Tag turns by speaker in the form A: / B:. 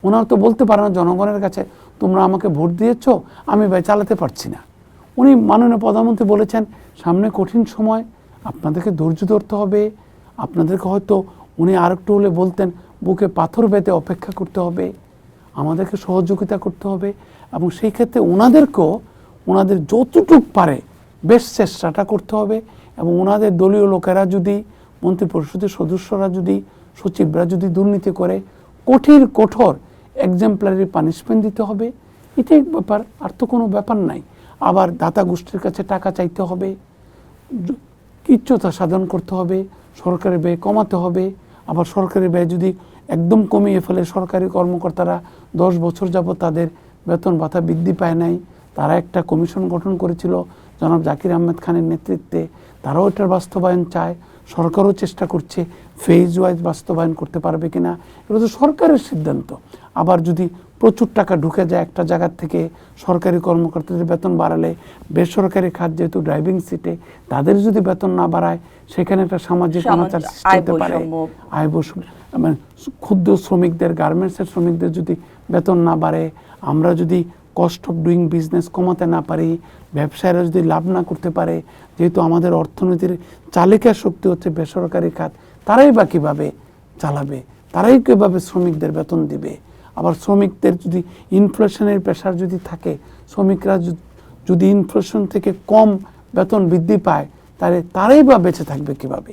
A: ওনারা তো বলতে পারে না জনগণের কাছে তোমরা আমাকে ভোট দিয়েছ, আমি ভাই চালাতে পারছি না। উনি মাননীয় প্রধানমন্ত্রী বলেছেন সামনে কঠিন সময়, আপনাদেরকে ধৈর্য ধরতে হবে, আপনাদেরকে হয়তো উনি আরেকটু হলে বলতেন বুকে পাথর বেঁধে অপেক্ষা করতে হবে, আমাদেরকে সহযোগিতা করতে হবে। এবং সেই ক্ষেত্রে ওনাদেরকেও ওনাদের যতটুক পারে বেশ চেষ্টাটা করতে হবে। এবং ওনাদের দলীয় লোকেরা যদি, মন্ত্রিপরিষদের সদস্যরা যদি, সচিবরা যদি দুর্নীতি করে কঠোর এক্সাম্পলারি পানিশমেন্ট দিতে হবে। এটাই ব্যাপার, আর তো কোনো ব্যাপার নাই। আবার দাতা গোষ্ঠীর কাছে টাকা চাইতে হবে, কিচ্ছুতা সাধন করতে হবে, সরকারি ব্যয় কমাতে হবে। আবার সরকারি ব্যয় যদি একদম কমিয়ে ফেলে, সরকারি কর্মকর্তারা 10 বছর যাবত তাদের বেতন ভাতা বৃদ্ধি পায় নাই, তারা একটা কমিশন গঠন করেছিল জনাব জাকির আহমেদ খানের নেতৃত্বে, তারাও এটার বাস্তবায়ন চায়, সরকারও চেষ্টা করছে ফেজ ওয়াইজ বাস্তবায়ন করতে পারবে কিনা, এটা তো সরকারের সিদ্ধান্ত। আবার যদি প্রচুর টাকা ঢুকে যায় একটা জায়গার থেকে, সরকারি কর্মকর্তাদের বেতন বাড়ালে বেসরকারি খাত যেহেতু ড্রাইভিং সিটে, তাদের যদি বেতন না বাড়ায় সেখানে একটা সামাজিক অনাচার সৃষ্টি হতে পারে। আয় বৈষম্য, মানে ক্ষুদ্র শ্রমিকদের, গার্মেন্টসের শ্রমিকদের যদি বেতন না বাড়ে, আমরা যদি কস্ট অফ ডুইং বিজনেস কমাতে না পারি, ব্যবসায়ীরা যদি লাভ না করতে পারে, যেহেতু আমাদের অর্থনীতির চালিকা শক্তি হচ্ছে বেসরকারি খাত, তারাই বা কীভাবে চালাবে, তারাই কীভাবে শ্রমিকদের বেতন দিবে। আবার শ্রমিকদের যদি ইনফ্লেশনের প্রেশার যদি থাকে, শ্রমিকরা যদি ইনফ্লেশন থেকে কম বেতন বৃদ্ধি পায়, তাহলে তারাই বা বেঁচে থাকবে কীভাবে।